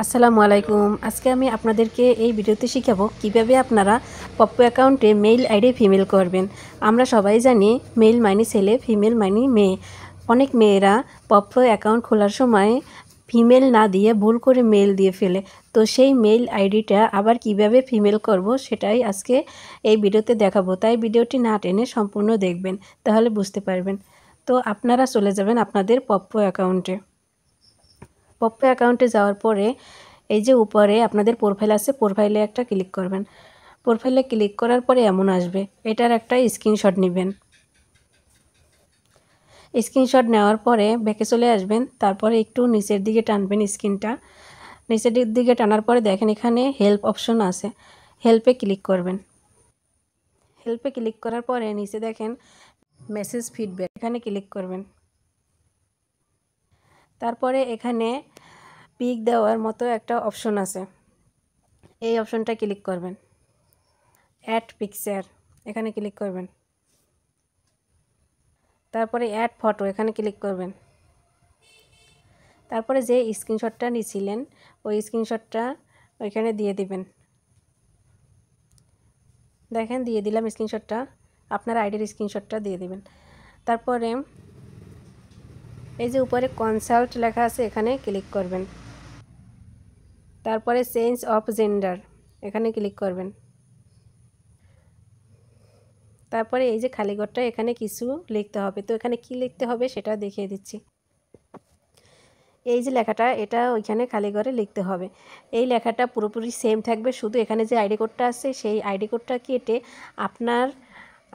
আসসালামু আলাইকুম। আজকে আমি আপনাদেরকে এই ভিডিওতে শিখাবো কিভাবে আপনারা পপ্পো অ্যাকাউন্টে মেইল আইডি ফিমেল করবেন। আমরা সবাই জানি মেইল মানে ছেলে, ফিমেল মানে মেয়ে। অনেক মেয়েরা পপ্পো অ্যাকাউন্ট খোলার সময় ফিমেল না দিয়ে ভুল করে মেল দিয়ে ফেলে। তো সেই মেইল আইডিটা আবার কিভাবে ফিমেল করব সেটাই আজকে এই ভিডিওতে দেখাবো। তাই ভিডিওটি না টেনে সম্পূর্ণ দেখবেন, তাহলে বুঝতে পারবেন। তো আপনারা চলে যাবেন আপনাদের পপ্পো অ্যাকাউন্টে। পপ্পো অ্যাকাউন্টে যাওয়ার পরে এই যে উপরে আপনাদের প্রোফাইল আছে, প্রোফাইলে একটা ক্লিক করবেন। প্রোফাইলে ক্লিক করার পরে এমন আসবে, এটার একটা স্ক্রিনশট নেবেন। স্ক্রিনশট নেওয়ার পরে ব্যাকে চলে আসবেন, তারপরে একটু নিচের দিকে টানবেন স্ক্রিনটা। নিচের দিকে টানার পরে দেখেন এখানে হেল্প অপশন আছে, হেল্পে ক্লিক করবেন। হেল্পে ক্লিক করার পরে নিচে দেখেন মেসেজ ফিডব্যাক, এখানে ক্লিক করবেন। তারপরে এখানে পিক দেওয়ার মতো একটা অপশন আছে, এই অপশনটা ক্লিক করবেন। অ্যাড পিকচার, এখানে ক্লিক করবেন। তারপরে অ্যাড ফটো, এখানে ক্লিক করবেন। তারপরে যে স্ক্রিনশটটা নিয়েছিলেন ওই স্ক্রিনশটটা ওইখানে দিয়ে দিবেন। দেখেন দিয়ে দিলাম স্ক্রিনশটটা, আপনার আইডির স্ক্রিনশটটা দিয়ে দিবেন। তারপরে এই যে উপরে কনসাল্ট লেখা আছে, এখানে ক্লিক করবেন। তারপরে চেঞ্জ অফ জেন্ডার, এখানে ক্লিক করবেন। তারপরে এই যে খালি ঘরটা, এখানে কিছু লিখতে হবে। তো এখানে কি লিখতে হবে সেটা দেখিয়ে দিচ্ছি। এই যে লেখাটা, এটা ওইখানে খালি ঘরে লিখতে হবে। এই লেখাটা পুরোপুরি সেম থাকবে, শুধু এখানে যে আইডি কোডটা আছে সেই আইডি কোডটা কেটে আপনার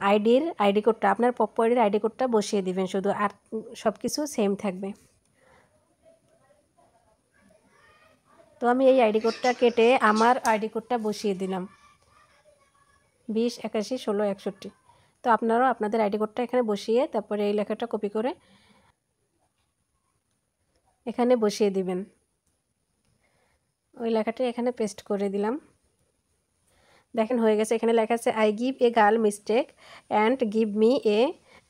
আইডি কোডটা, আপনার পপ্পো আইডির আইডি কোডটা বসিয়ে দিবেন শুধু, আর সব কিছু সেম থাকবে। তো আমি এই আইডি কোডটা কেটে আমার আইডি কোডটা বসিয়ে দিলাম 20811661। তো আপনারাও আপনাদের আইডি কোডটা এখানে বসিয়ে তারপরে এই লেখাটা কপি করে এখানে বসিয়ে দিবেন। ওই লেখাটা এখানে পেস্ট করে দিলাম। দেখেন হয়ে গেছে। এখানে লেখা আছে I give a girl mistake and give me a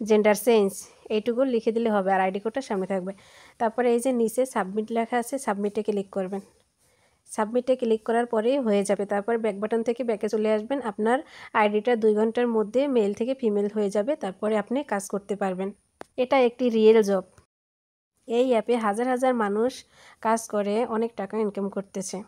gender change, এইটুকু লিখে দিলে হবে, আর আইডি কোডটা সামনে থাকবে। তারপরে এই যে নিচে সাবমিট লেখা আছে, সাবমিটে ক্লিক করবেন। সাবমিটে ক্লিক করার পরেই হয়ে যাবে। তারপর ব্যাক বাটন থেকে ব্যাকে চলে আসবেন। আপনার আইডিটা 2 ঘন্টার মধ্যে মেল থেকে ফিমেল হয়ে যাবে, তারপরে আপনি কাজ করতে পারবেন। এটা একটি রিয়েল জব। এই অ্যাপে হাজার হাজার মানুষ কাজ করে অনেক টাকা ইনকাম করতেছে।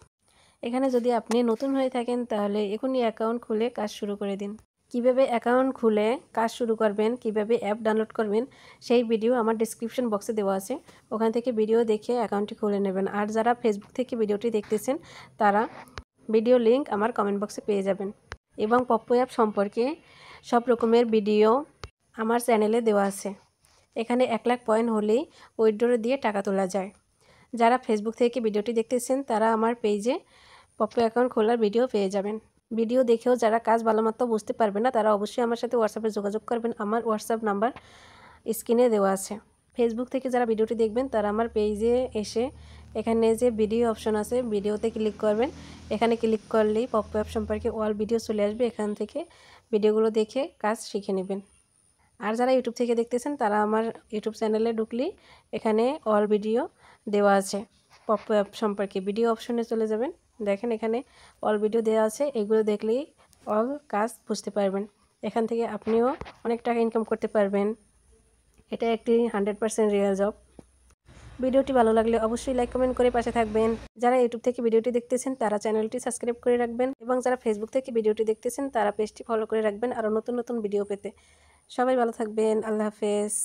এখানে যদি আপনি নতুন হয়ে থাকেন তাহলে এখনই অ্যাকাউন্ট খুলে কাজ শুরু করে দিন। কিভাবে অ্যাকাউন্ট খুলে কাজ শুরু করবেন, কিভাবে অ্যাপ ডাউনলোড করবেন সেই ভিডিও আমার ডেসক্রিপশন বক্সে দেওয়া আছে, ওখান থেকে ভিডিও দেখে অ্যাকাউন্টটি খুলে নেবেন। আর যারা ফেসবুক থেকে ভিডিওটি দেখতেছেন তারা ভিডিও লিংক আমার কমেন্ট বক্সে পেয়ে যাবেন। এবং পপ্পো অ্যাপ সম্পর্কে সব রকমের ভিডিও আমার চ্যানেলে দেওয়া আছে। এখানে 1 লাখ পয়েন্ট হলেই উইথড্র দিয়ে টাকা তোলা যায়। যারা ফেসবুক থেকে ভিডিওটি দেখতেছেন তারা আমার পেজে পপ্পো অ্যাকাউন্ট খোলার ভিডিও পেয়ে যাবেন। ভিডিও দেখেও যারা কাজ ভালোমতো বুঝতে পারবে না তারা অবশ্যই আমার সাথে হোয়াটসঅ্যাপে যোগাযোগ করবেন। আমার হোয়াটসঅ্যাপ নাম্বার স্ক্রিনে দেওয়া আছে। ফেসবুক থেকে যারা ভিডিওটি দেখবেন তারা আমার পেজে এসে এখানে যে ভিডিও অপশন আছে, ভিডিওতে ক্লিক করবেন। এখানে ক্লিক করলেই পপ্পো অ্যাপ সম্পর্কে অল ভিডিও চলে আসবে, এখান থেকে ভিডিওগুলো দেখে কাজ শিখে নেবেন। আর যারা ইউটিউব থেকে দেখতেছেন তারা আমার ইউটিউব চ্যানেলে ঢুকলেই এখানে অল ভিডিও দেওয়া আছে। পপ্পো অ্যাপ সম্পর্কে ভিডিও অপশনে চলে যাবেন, দেখেন এখানে অল ভিডিও দেওয়া আছে, এগুলো দেখলেই অল কাজ বুঝতে পারবেন। এখান থেকে আপনিও অনেক টাকা ইনকাম করতে পারবেন। এটা একটি 100% রিয়েল জব। ভিডিওটি ভালো লাগলে অবশ্যই লাইক কমেন্ট করে পাশে থাকবেন। যারা ইউটিউব থেকে ভিডিওটি দেখতেছেন তারা চ্যানেলটি সাবস্ক্রাইব করে রাখবেন, এবং যারা ফেসবুক থেকে ভিডিওটি দেখতেছেন তারা পেজটি ফলো করে রাখবেন আরও নতুন নতুন ভিডিও পেতে। সবাই ভালো থাকবেন। আল্লাহ হাফেজ।